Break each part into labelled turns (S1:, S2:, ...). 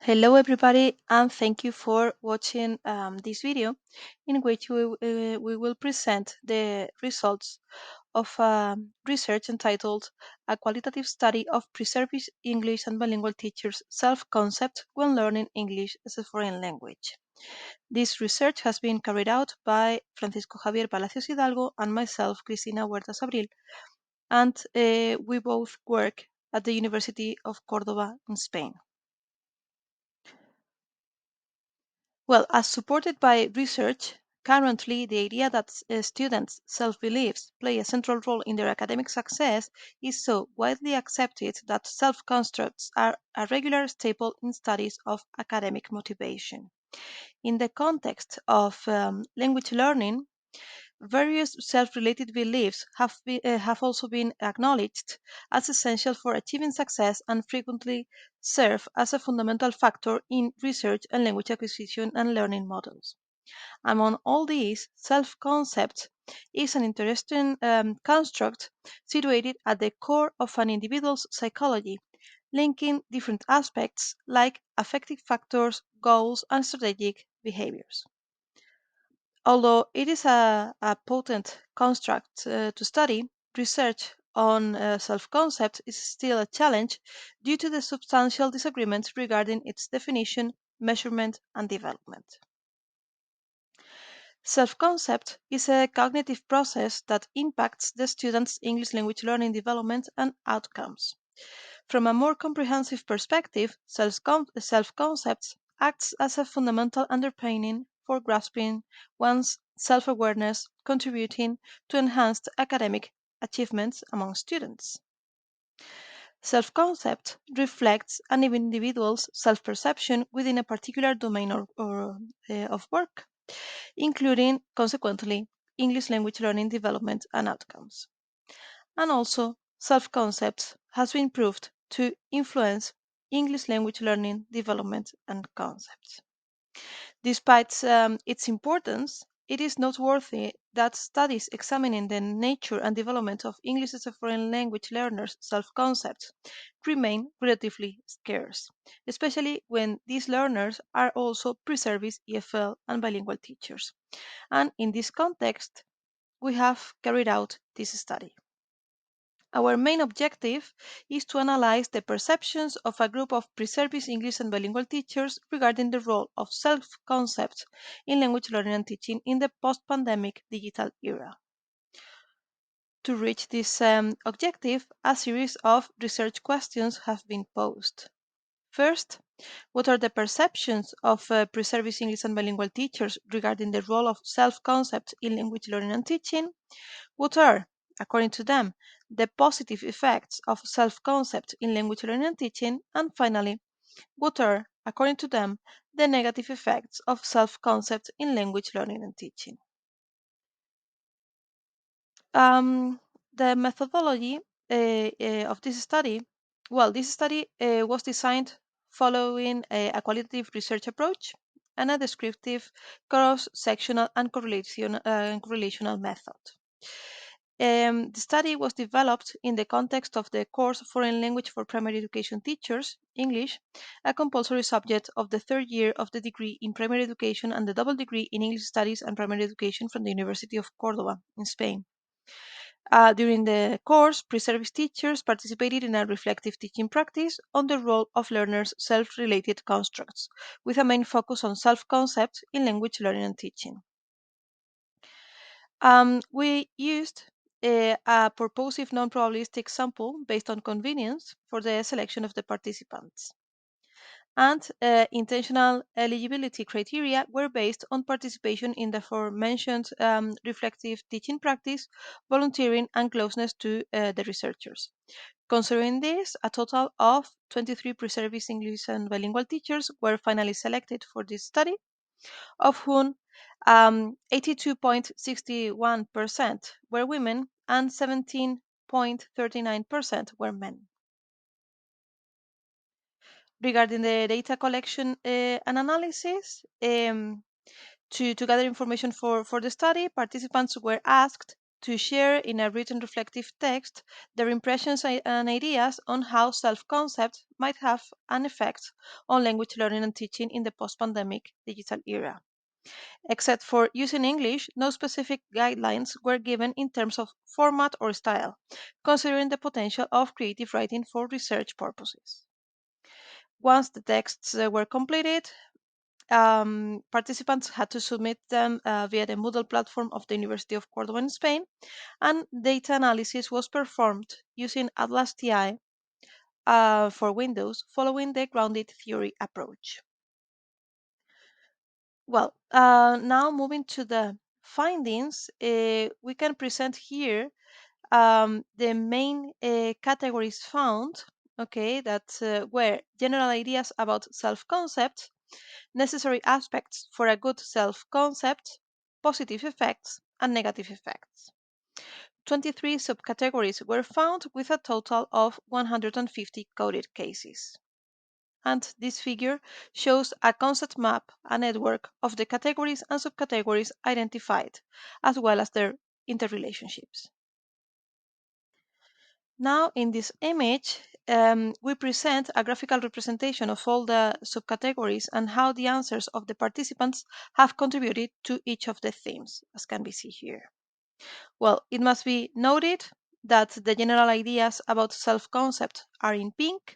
S1: Hello everybody, and thank you for watching this video in which we will present the results of research entitled A Qualitative Study of Preserving English and Bilingual Teachers' Self-Concept when Learning English as a Foreign Language. This research has been carried out by Francisco Javier Palacios-Hidalgo and myself, Cristina Huertas-Abril, and we both work at the University of Córdoba in Spain. Well, as supported by research, currently the idea that students' self-beliefs play a central role in their academic success is so widely accepted that self-constructs are a regular staple in studies of academic motivation. In the context of language learning, various self-related beliefs have also been acknowledged as essential for achieving success and frequently serve as a fundamental factor in research and language acquisition and learning models. Among all these, self-concept is an interesting construct situated at the core of an individual's psychology, linking different aspects like affective factors, goals, and strategic behaviors. Although it is a potent construct to study, research on self-concept is still a challenge due to the substantial disagreements regarding its definition, measurement, and development. Self-concept is a cognitive process that impacts the student's English language learning development and outcomes. From a more comprehensive perspective, self-concept acts as a fundamental underpinning for grasping one's self-awareness, contributing to enhanced academic achievements among students. Self-concept reflects an individual's self-perception within a particular domain of work, including, consequently, English language learning development and outcomes. And also, self-concept has been proved to influence English language learning development and concepts. Despite its importance, it is noteworthy that studies examining the nature and development of English as a foreign language learners' self-concepts remain relatively scarce, especially when these learners are also pre-service EFL and bilingual teachers. And in this context, we have carried out this study. Our main objective is to analyze the perceptions of a group of pre-service English and bilingual teachers regarding the role of self-concept in language learning and teaching in the post-pandemic digital era. To reach this objective, a series of research questions have been posed. First, what are the perceptions of pre-service English and bilingual teachers regarding the role of self-concept in language learning and teaching? What are, according to them, the positive effects of self-concept in language learning and teaching? And finally, what are, according to them, the negative effects of self-concept in language learning and teaching? Um, the methodology of this study, well, this study was designed following a qualitative research approach and a descriptive cross-sectional and correlational method. The study was developed in the context of the course Foreign Language for Primary Education Teachers, English, a compulsory subject of the third year of the degree in primary education and the double degree in English Studies and Primary Education from the University of Córdoba in Spain. During the course, pre-service teachers participated in a reflective teaching practice on the role of learners' self-related constructs, with a main focus on self-concept in language learning and teaching. We used a purposive non-probabilistic sample based on convenience for the selection of the participants. And intentional eligibility criteria were based on participation in the aforementioned reflective teaching practice, volunteering, and closeness to the researchers. Considering this, a total of 23 pre-service English and bilingual teachers were finally selected for this study, of whom 82.61% were women and 17.39% were men. Regarding the data collection and analysis, to gather information for the study, participants were asked to share in a written reflective text their impressions and ideas on how self concept might have an effect on language learning and teaching in the post pandemic digital era. Except for using English, no specific guidelines were given in terms of format or style, considering the potential of creative writing for research purposes. Once the texts were completed, participants had to submit them via the Moodle platform of the University of Cordoba in Spain, and data analysis was performed using Atlas TI for Windows, following the grounded theory approach. Well, now moving to the findings, we can present here the main categories found, okay, that were general ideas about self-concept, necessary aspects for a good self-concept, positive effects, and negative effects. 23 subcategories were found with a total of 150 coded cases. And this figure shows a concept map, a network of the categories and subcategories identified, as well as their interrelationships. Now, in this image, we present a graphical representation of all the subcategories and how the answers of the participants have contributed to each of the themes, as can be seen here. Well, it must be noted that the general ideas about self-concept are in pink,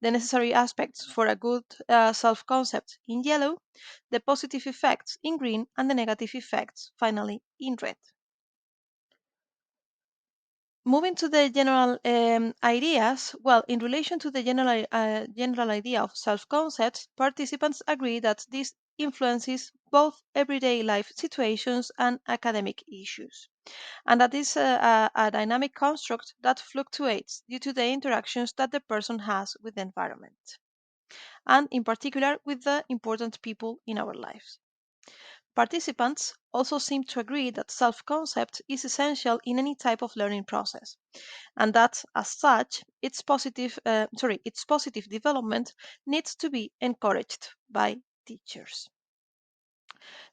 S1: the necessary aspects for a good self-concept in yellow, the positive effects in green, and the negative effects, finally, in red. Moving to the general ideas, well, in relation to the general idea of self-concept, participants agree that this influences both everyday life situations and academic issues, and that is a dynamic construct that fluctuates due to the interactions that the person has with the environment, and in particular with the important people in our lives. Participants also seem to agree that self-concept is essential in any type of learning process, and that, as such, its positive development needs to be encouraged by teachers.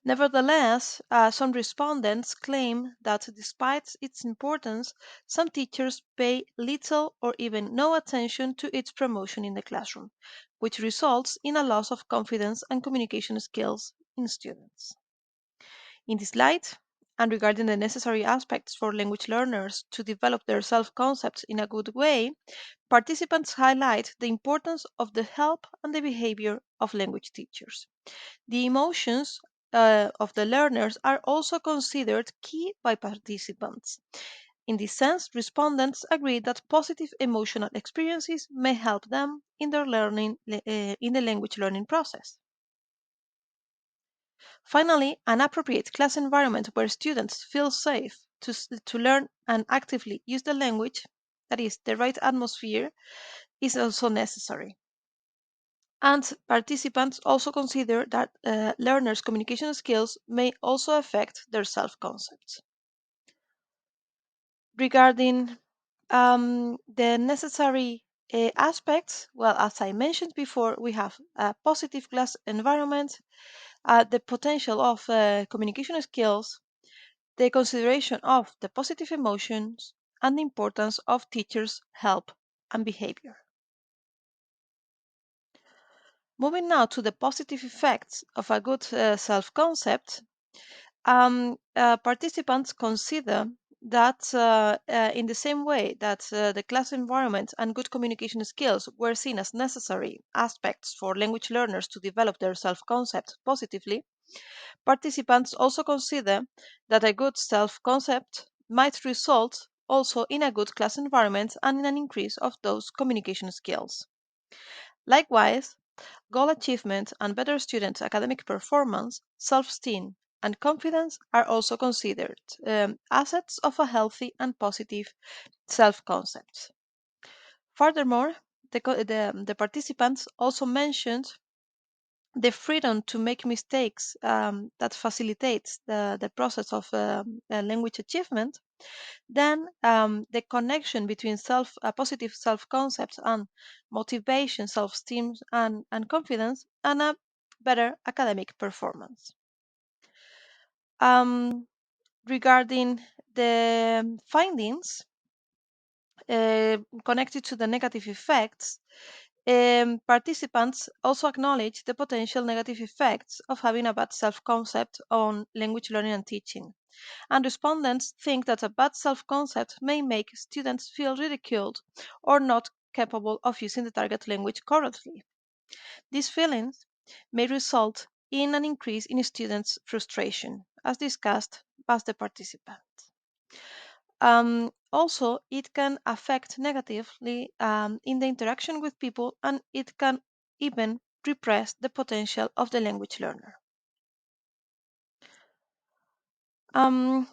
S1: Nevertheless, some respondents claim that despite its importance, some teachers pay little or even no attention to its promotion in the classroom, which results in a loss of confidence and communication skills in students. In this light, and regarding the necessary aspects for language learners to develop their self concepts in a good way, participants highlight the importance of the help and the behavior of language teachers. The emotions of the learners are also considered key by participants. In this sense, respondents agree that positive emotional experiences may help them in their in the language learning process. Finally, an appropriate class environment where students feel safe to learn and actively use the language, that is, the right atmosphere, is also necessary. And participants also consider that learners' communication skills may also affect their self concepts. Regarding the necessary aspects, well, as I mentioned before, we have a positive class environment, the potential of communication skills, the consideration of the positive emotions, and the importance of teachers' help and behavior. Moving now to the positive effects of a good self concept, participants consider that in the same way that the class environment and good communication skills were seen as necessary aspects for language learners to develop their self concept positively, participants also consider that a good self concept might result also in a good class environment and in an increase of those communication skills. Likewise, goal achievement and better student academic performance, self-esteem, and confidence are also considered assets of a healthy and positive self-concept. Furthermore, the participants also mentioned the freedom to make mistakes that facilitates the process of language achievement, then the connection between positive self-concept and motivation, self-esteem, and confidence, and a better academic performance. Um, Regarding the findings connected to the negative effects, participants also acknowledge the potential negative effects of having a bad self concept on language learning and teaching. And respondents think that a bad self concept may make students feel ridiculed or not capable of using the target language correctly. These feelings may result in an increase in students' frustration, as discussed by the participants. Also, it can affect negatively in the interaction with people, and it can even repress the potential of the language learner. Um,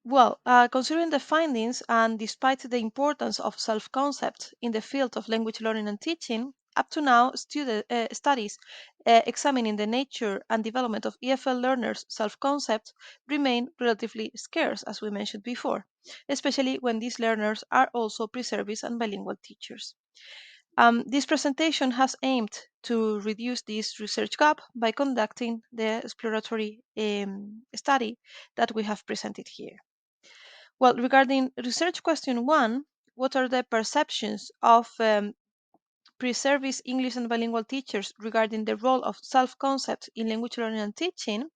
S1: Considering the findings and despite the importance of self-concept in the field of language learning and teaching, up to now, studies examining the nature and development of EFL learners' self-concept remain relatively scarce, as we mentioned before, especially when these learners are also pre-service and bilingual teachers. This presentation has aimed to reduce this research gap by conducting the exploratory study that we have presented here. Well, regarding research question one, what are the perceptions of pre-service English and bilingual teachers regarding the role of self-concept in language learning and teaching?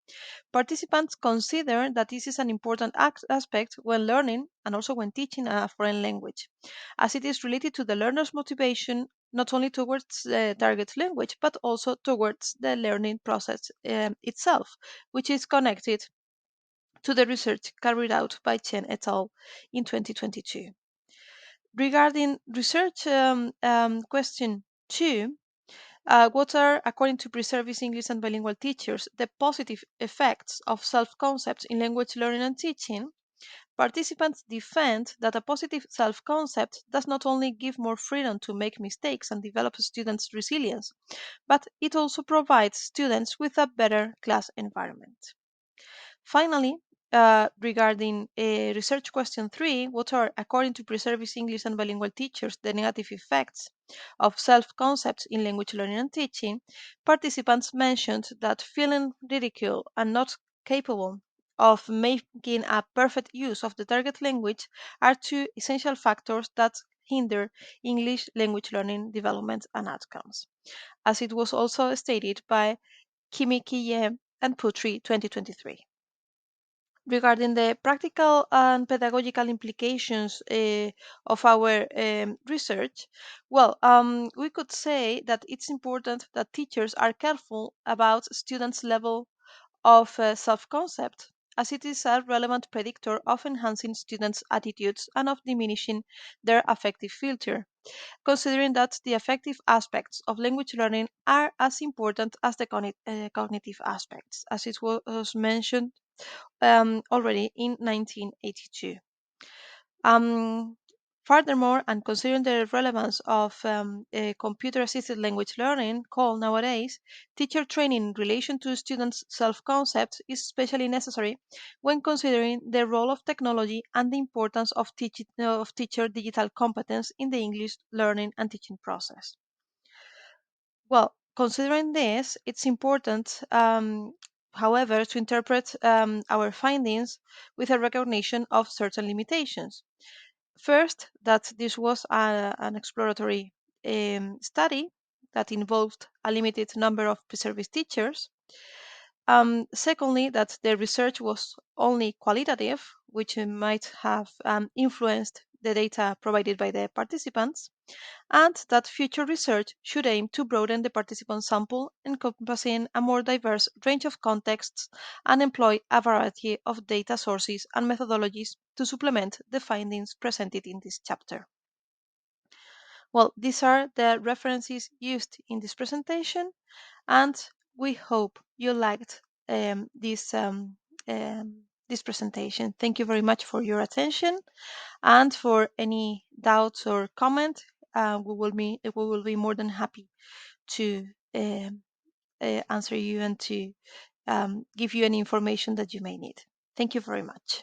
S1: Participants consider that this is an important aspect when learning and also when teaching a foreign language, as it is related to the learner's motivation not only towards the target language but also towards the learning process itself, which is connected to the research carried out by Chen et al. In 2022. Regarding research question two, what are, according to pre-service English and bilingual teachers, the positive effects of self-concepts in language learning and teaching? Participants defend that a positive self-concept does not only give more freedom to make mistakes and develop students' resilience, but it also provides students with a better class environment. Finally, regarding research question three, what are, according to pre-service English and bilingual teachers, the negative effects of self-concepts in language learning and teaching? Participants mentioned that feeling ridiculed and not capable of making a perfect use of the target language are two essential factors that hinder English language learning development and outcomes, as it was also stated by Kimikiye and Putri 2023. Regarding the practical and pedagogical implications of our research, we could say that it's important that teachers are careful about students' level of self-concept, as it is a relevant predictor of enhancing students' attitudes and of diminishing their affective filter, considering that the affective aspects of language learning are as important as the cognitive aspects, as it was mentioned already in 1982. Um, Furthermore, and considering the relevance of computer-assisted language learning called nowadays, teacher training in relation to students' self-concept is especially necessary when considering the role of technology and the importance of teacher digital competence in the English learning and teaching process. Well, considering this, it's important, however, to interpret our findings with a recognition of certain limitations. First, that this was an exploratory study that involved a limited number of pre-service teachers. Secondly, that the research was only qualitative, which might have influenced the data provided by the participants, and that future research should aim to broaden the participant sample, encompassing a more diverse range of contexts and employ a variety of data sources and methodologies to supplement the findings presented in this chapter. Well, these are the references used in this presentation, and we hope you liked this presentation. Thank you very much for your attention, and for any doubts or comment, we will be more than happy to answer you and to give you any information that you may need. Thank you very much.